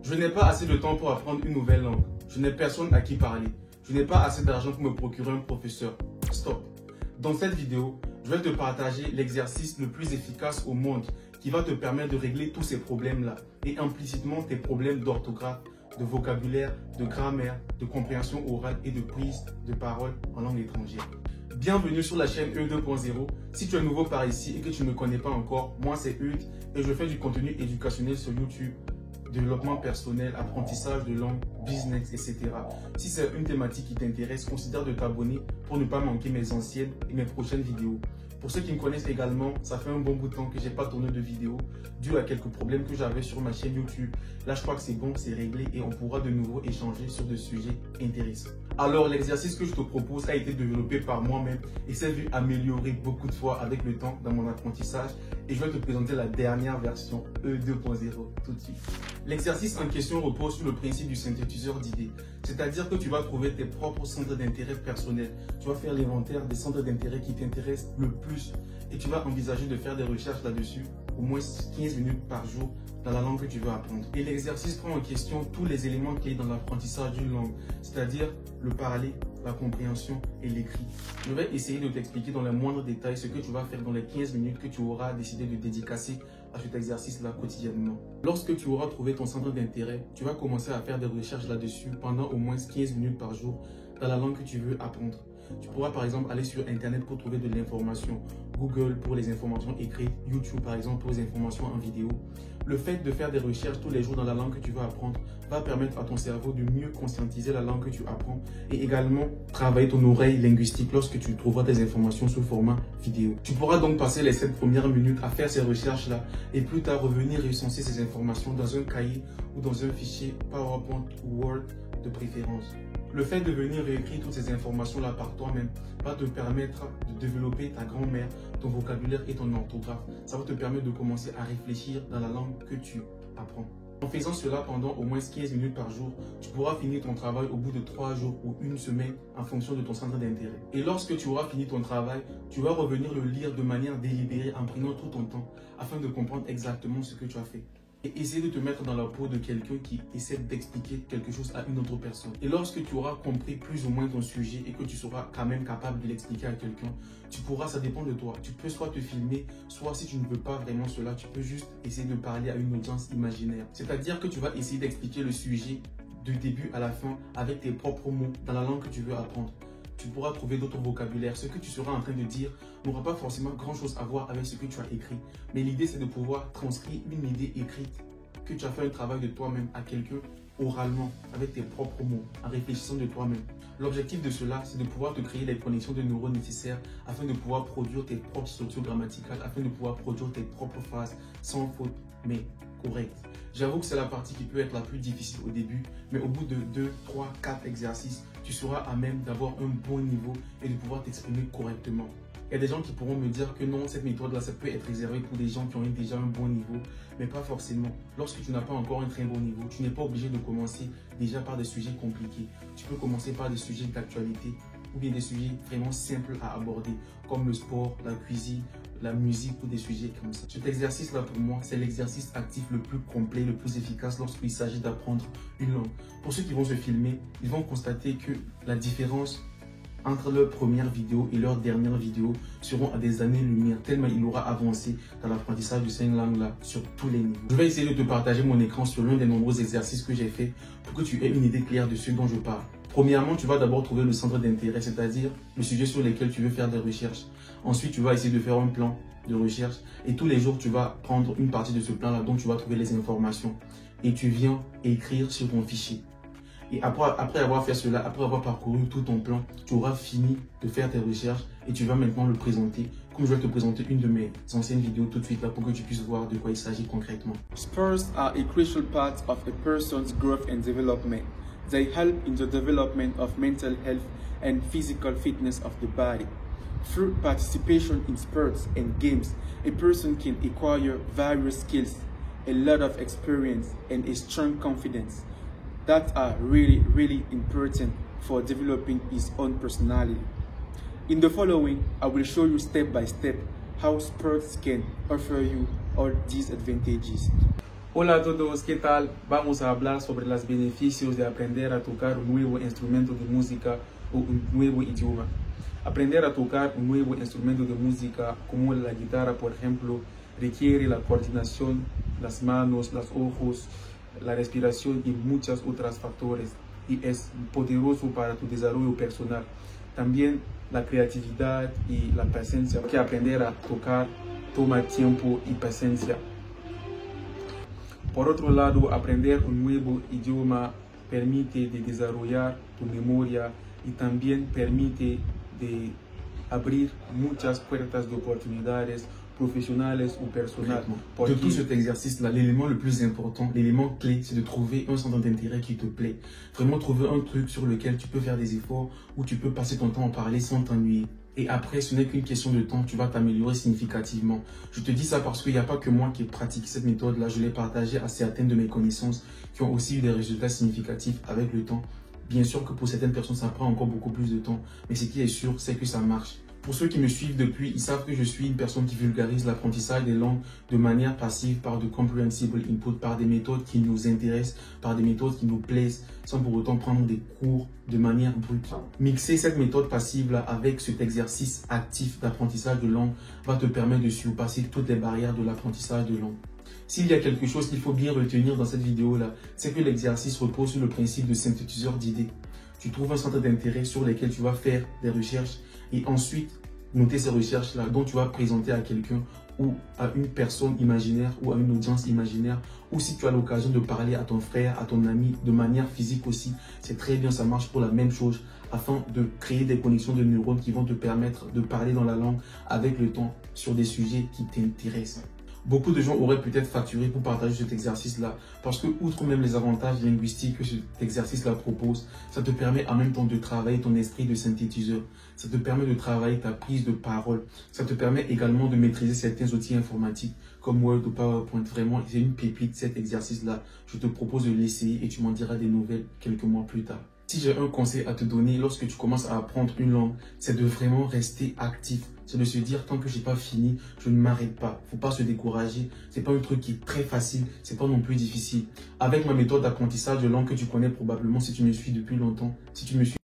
Je n'ai pas assez de temps pour apprendre une nouvelle langue. Je n'ai personne à qui parler. Je n'ai pas assez d'argent pour me procurer un professeur. Stop. Dans cette vidéo, je vais te partager l'exercice le plus efficace au monde qui va te permettre de régler tous ces problèmes-là et implicitement tes problèmes d'orthographe, de vocabulaire, de grammaire, de compréhension orale et de prise de parole en langue étrangère. Bienvenue sur la chaîne E 2.0. Si tu es nouveau par ici et que tu ne me connais pas encore, moi c'est Hugues et je fais du contenu éducationnel sur YouTube, développement personnel, apprentissage de langue, business, etc. Si c'est une thématique qui t'intéresse, considère de t'abonner pour ne pas manquer mes anciennes et mes prochaines vidéos. Pour ceux qui me connaissent également, ça fait un bon bout de temps que j'ai pas tourné de vidéo dû à quelques problèmes que j'avais sur ma chaîne YouTube. Là, je crois que c'est bon, c'est réglé et on pourra de nouveau échanger sur des sujets intéressants. Alors, l'exercice que je te propose a été développé par moi-même et s'est vu améliorer beaucoup de fois avec le temps dans mon apprentissage et je vais te présenter la dernière version E 2.0 tout de suite. L'exercice en question repose sur le principe du synthétiseur d'idées, c'est-à-dire que tu vas trouver tes propres centres d'intérêt personnels. Tu vas faire l'inventaire des centres d'intérêt qui t'intéressent le plus et tu vas envisager de faire des recherches là-dessus au moins 15 minutes par jour dans la langue que tu veux apprendre. Et l'exercice prend en question tous les éléments clés dans l'apprentissage d'une langue, c'est-à-dire le parler, la compréhension et l'écrit. Je vais essayer de t'expliquer dans les moindres détails ce que tu vas faire dans les 15 minutes que tu auras décidé de dédicacer à cet exercice-là quotidiennement. Lorsque tu auras trouvé ton centre d'intérêt, tu vas commencer à faire des recherches là-dessus pendant au moins 15 minutes par jour dans la langue que tu veux apprendre. Tu pourras par exemple aller sur Internet pour trouver de l'information, Google pour les informations écrites, YouTube par exemple pour les informations en vidéo. Le fait de faire des recherches tous les jours dans la langue que tu veux apprendre va permettre à ton cerveau de mieux conscientiser la langue que tu apprends et également travailler ton oreille linguistique lorsque tu trouveras des informations sous format vidéo. Tu pourras donc passer les 7 premières minutes à faire ces recherches-là et plus tard revenir recenser ces informations dans un cahier ou dans un fichier PowerPoint ou Word de préférence. Le fait de venir réécrire toutes ces informations-là par toi-même va te permettre de développer ta grammaire, ton vocabulaire et ton orthographe. Ça va te permettre de commencer à réfléchir dans la langue que tu apprends. En faisant cela pendant au moins 15 minutes par jour, tu pourras finir ton travail au bout de 3 jours ou une semaine en fonction de ton centre d'intérêt. Et lorsque tu auras fini ton travail, tu vas revenir le lire de manière délibérée en prenant tout ton temps afin de comprendre exactement ce que tu as fait. Et essayer de te mettre dans la peau de quelqu'un qui essaie d'expliquer quelque chose à une autre personne. Et lorsque tu auras compris plus ou moins ton sujet et que tu seras quand même capable de l'expliquer à quelqu'un, tu pourras, ça dépend de toi. Tu peux soit te filmer, soit si tu ne veux pas vraiment cela, tu peux juste essayer de parler à une audience imaginaire. C'est-à-dire que tu vas essayer d'expliquer le sujet du début à la fin avec tes propres mots dans la langue que tu veux apprendre. Tu pourras trouver d'autres vocabulaires. Ce que tu seras en train de dire n'aura pas forcément grand-chose à voir avec ce que tu as écrit. Mais l'idée, c'est de pouvoir transcrire une idée écrite que tu as fait un travail de toi-même à quelqu'un oralement, avec tes propres mots, en réfléchissant de toi-même. L'objectif de cela, c'est de pouvoir te créer les connexions de neurones nécessaires afin de pouvoir produire tes propres structures grammaticales, afin de pouvoir produire tes propres phrases sans faute, mais correctes. J'avoue que c'est la partie qui peut être la plus difficile au début, mais au bout de 2, 3, 4 exercices, tu seras à même d'avoir un bon niveau et de pouvoir t'exprimer correctement. Il y a des gens qui pourront me dire que non, cette méthode-là, ça peut être réservé pour des gens qui ont déjà un bon niveau, mais pas forcément. Lorsque tu n'as pas encore un très bon niveau, tu n'es pas obligé de commencer déjà par des sujets compliqués. Tu peux commencer par des sujets d'actualité ou bien des sujets vraiment simples à aborder, comme le sport, la cuisine, la musique ou des sujets comme ça. Cet exercice-là, pour moi, c'est l'exercice actif le plus complet, le plus efficace lorsqu'il s'agit d'apprendre une langue. Pour ceux qui vont se filmer, ils vont constater que la différence entre leur première vidéo et leur dernière vidéo seront à des années-lumière, tellement il aura avancé dans l'apprentissage de cette langue-là sur tous les niveaux. Je vais essayer de te partager mon écran sur l'un des nombreux exercices que j'ai fait pour que tu aies une idée claire de ce dont je parle. Premièrement, tu vas d'abord trouver le centre d'intérêt, c'est-à-dire le sujet sur lequel tu veux faire des recherches. Ensuite, tu vas essayer de faire un plan de recherche et tous les jours, tu vas prendre une partie de ce plan-là dont tu vas trouver les informations et tu viens écrire sur ton fichier. Et après avoir fait cela, après avoir parcouru tout ton plan, tu auras fini de faire tes recherches et tu vas maintenant le présenter. Comme je vais te présenter une de mes anciennes vidéos tout de suite là pour que tu puisses voir de quoi il s'agit concrètement. Spurs are a crucial part of a person's growth and development. They help in the development of mental health and physical fitness of the body. Through participation in sports and games, a person can acquire various skills, a lot of experience, and a strong confidence that are really important for developing his own personality. In the following, I will show you step by step how sports can offer you all these advantages. Hola a todos, ¿qué tal? Vamos a hablar sobre los beneficios de aprender a tocar un nuevo instrumento de música o un nuevo idioma. Aprender a tocar un nuevo instrumento de música como la guitarra, por ejemplo, requiere la coordinación, las manos, los ojos, la respiración y muchos otros factores, y es poderoso para tu desarrollo personal. También la creatividad y la paciencia, que aprender a tocar toma tiempo y paciencia. Por otro lado, aprender un nuevo idioma permite de desarrollar tu memoria y también permite de abrir muchas puertas de oportunidades professionnelles ou personnelles. De tout cet exercice-là, l'élément le plus important, l'élément clé, c'est de trouver un centre d'intérêt qui te plaît. Vraiment trouver un truc sur lequel tu peux faire des efforts, où tu peux passer ton temps à parler sans t'ennuyer. Et après, ce n'est qu'une question de temps, tu vas t'améliorer significativement. Je te dis ça parce qu'il n'y a pas que moi qui ai pratiqué cette méthode-là. Je l'ai partagée à certaines de mes connaissances qui ont aussi eu des résultats significatifs avec le temps. Bien sûr que pour certaines personnes, ça prend encore beaucoup plus de temps. Mais ce qui est sûr, c'est que ça marche. Pour ceux qui me suivent depuis, ils savent que je suis une personne qui vulgarise l'apprentissage des langues de manière passive par de comprehensible input, par des méthodes qui nous intéressent, par des méthodes qui nous plaisent, sans pour autant prendre des cours de manière brute. Mixer cette méthode passive-là avec cet exercice actif d'apprentissage de langue va te permettre de surpasser toutes les barrières de l'apprentissage de langue. S'il y a quelque chose qu'il faut bien retenir dans cette vidéo-là, c'est que l'exercice repose sur le principe de synthétiseur d'idées. Tu trouves un centre d'intérêt sur lequel tu vas faire des recherches et ensuite noter ces recherches-là dont tu vas présenter à quelqu'un ou à une personne imaginaire ou à une audience imaginaire, ou si tu as l'occasion de parler à ton frère, à ton ami de manière physique aussi, c'est très bien, ça marche pour la même chose, afin de créer des connexions de neurones qui vont te permettre de parler dans la langue avec le temps sur des sujets qui t'intéressent. Beaucoup de gens auraient peut-être facturé pour partager cet exercice-là parce que, outre même les avantages linguistiques que cet exercice-là propose, ça te permet en même temps de travailler ton esprit de synthétiseur. Ça te permet de travailler ta prise de parole. Ça te permet également de maîtriser certains outils informatiques comme Word ou PowerPoint. Vraiment, c'est une pépite cet exercice-là. Je te propose de l'essayer et tu m'en diras des nouvelles quelques mois plus tard. Si j'ai un conseil à te donner lorsque tu commences à apprendre une langue, c'est de vraiment rester actif. C'est de se dire, tant que j'ai pas fini, je ne m'arrête pas. Faut pas se décourager. C'est pas un truc qui est très facile. C'est pas non plus difficile. Avec ma méthode d'apprentissage de langue que tu connais probablement si tu me suis depuis longtemps, si tu me suis